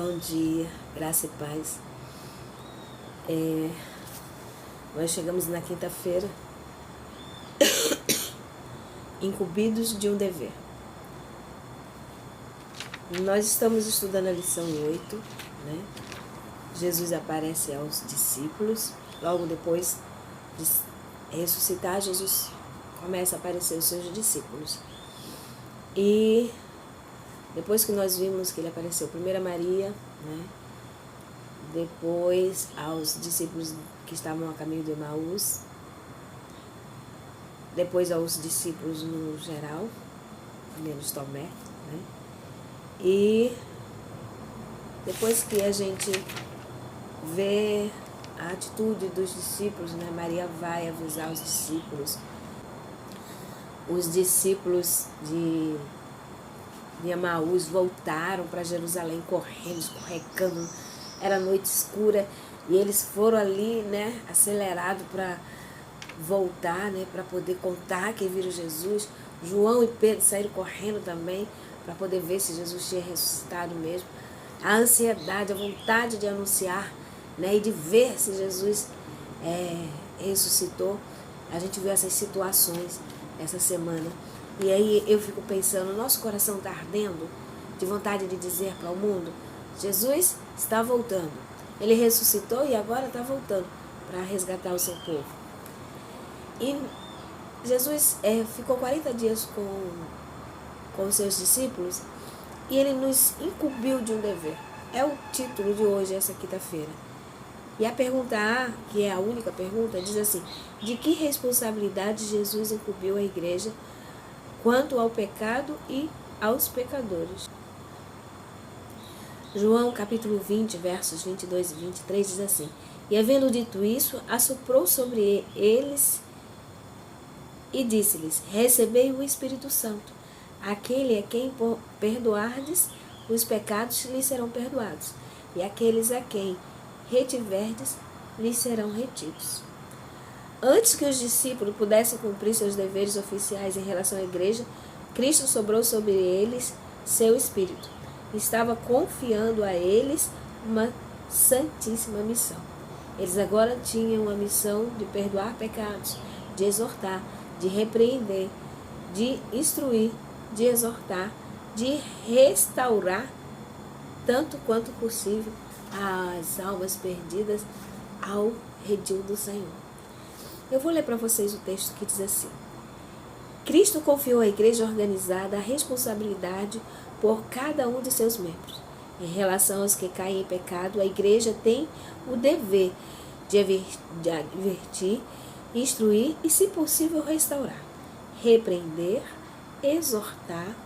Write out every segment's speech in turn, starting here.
Bom dia, graça e paz. Nós chegamos na quinta-feira, incumbidos de um dever. Nós estamos estudando a lição 8, né? Jesus aparece aos discípulos, logo depois de ressuscitar, Jesus começa a aparecer aos seus discípulos. E depois que nós vimos que ele apareceu primeiro a Maria, né? Depois aos discípulos que estavam a caminho de Emaús, depois aos discípulos no geral, menos Tomé, né? E depois que a gente vê a atitude dos discípulos, né? Maria vai avisar os discípulos de Emaús voltaram para Jerusalém correndo, escorregando, era noite escura e eles foram ali, né, acelerados para voltar, né, para poder contar que viram Jesus. João e Pedro saíram correndo também para poder ver se Jesus tinha ressuscitado mesmo. A ansiedade, a vontade de anunciar, né, e de ver se Jesus ressuscitou. A gente viu essas situações essa semana. E aí eu fico pensando, nosso coração está ardendo de vontade de dizer para o mundo, Jesus está voltando. Ele ressuscitou e agora está voltando para resgatar o seu povo. E Jesus ficou 40 dias com os seus discípulos e ele nos incumbiu de um dever. É o título de hoje, essa quinta-feira. E a pergunta A, que é a única pergunta, diz assim: de que responsabilidade Jesus incumbiu a igreja quanto ao pecado e aos pecadores? João capítulo 20, versos 22 e 23 diz assim: e havendo dito isso, assoprou sobre eles e disse-lhes: recebei o Espírito Santo. Aquele a quem perdoardes os pecados lhes serão perdoados, e aqueles a quem retiverdes lhes serão retidos. Antes que os discípulos pudessem cumprir seus deveres oficiais em relação à igreja, Cristo sobrou sobre eles seu Espírito. Estava confiando a eles uma santíssima missão. Eles agora tinham a missão de perdoar pecados, de exortar, de repreender, de instruir, de exortar, de restaurar, tanto quanto possível, as almas perdidas ao redil do Senhor. Eu vou ler para vocês o texto que diz assim: Cristo confiou à igreja organizada a responsabilidade por cada um de seus membros. Em relação aos que caem em pecado, a igreja tem o dever de advertir, instruir e, se possível, restaurar, repreender, exortar,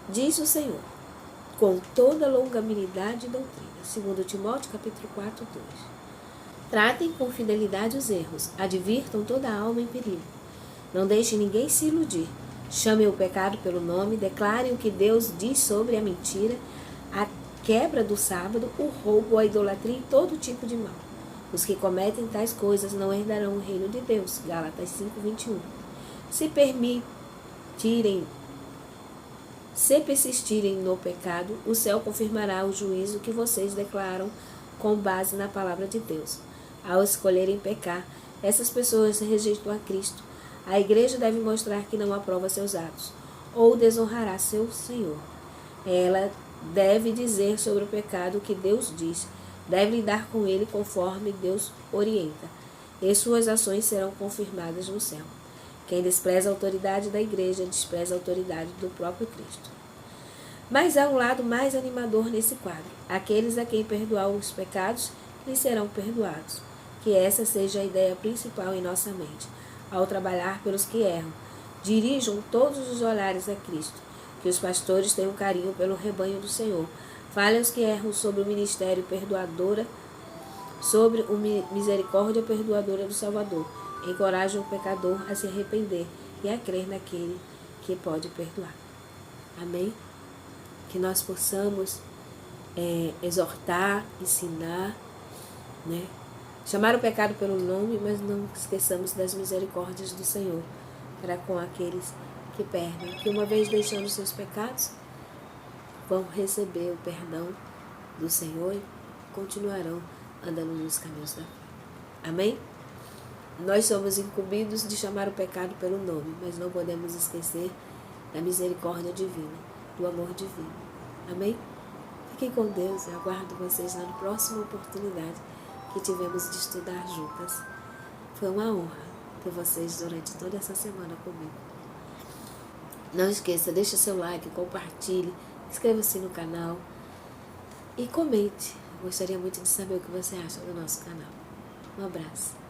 diz o Senhor, com toda longanimidade e doutrina. 2 Timóteo capítulo 4, 2. Tratem com fidelidade os erros, advirtam toda a alma em perigo. Não deixem ninguém se iludir. Chamem o pecado pelo nome, declarem o que Deus diz sobre a mentira, a quebra do sábado, o roubo, a idolatria e todo tipo de mal. Os que cometem tais coisas não herdarão o reino de Deus. Gálatas 5, 21. Se persistirem no pecado, o céu confirmará o juízo que vocês declaram com base na palavra de Deus. Ao escolherem pecar, essas pessoas rejeitam a Cristo. A igreja deve mostrar que não aprova seus atos, ou desonrará seu Senhor. Ela deve dizer sobre o pecado o que Deus diz, deve lidar com ele conforme Deus orienta, e suas ações serão confirmadas no céu. Quem despreza a autoridade da igreja, despreza a autoridade do próprio Cristo. Mas há um lado mais animador nesse quadro. Aqueles a quem perdoar os pecados, lhes serão perdoados. Que essa seja a ideia principal em nossa mente. Ao trabalhar pelos que erram, dirijam todos os olhares a Cristo. Que os pastores tenham carinho pelo rebanho do Senhor. Falem os que erram sobre o ministério perdoadora, sobre a misericórdia perdoadora do Salvador. Encorajam o pecador a se arrepender e a crer naquele que pode perdoar. Amém? Que nós possamos exortar, ensinar, né? Chamar o pecado pelo nome, mas não esqueçamos das misericórdias do Senhor para com aqueles que perdem, que uma vez deixando seus pecados, vão receber o perdão do Senhor e continuarão andando nos caminhos da fé. Amém? Nós somos incumbidos de chamar o pecado pelo nome, mas não podemos esquecer da misericórdia divina, do amor divino. Amém? Fiquem com Deus, eu aguardo vocês na próxima oportunidade que tivemos de estudar juntas. Foi uma honra ter vocês durante toda essa semana comigo. Não esqueça, deixe seu like, compartilhe, inscreva-se no canal e comente. Eu gostaria muito de saber o que você acha do nosso canal. Um abraço.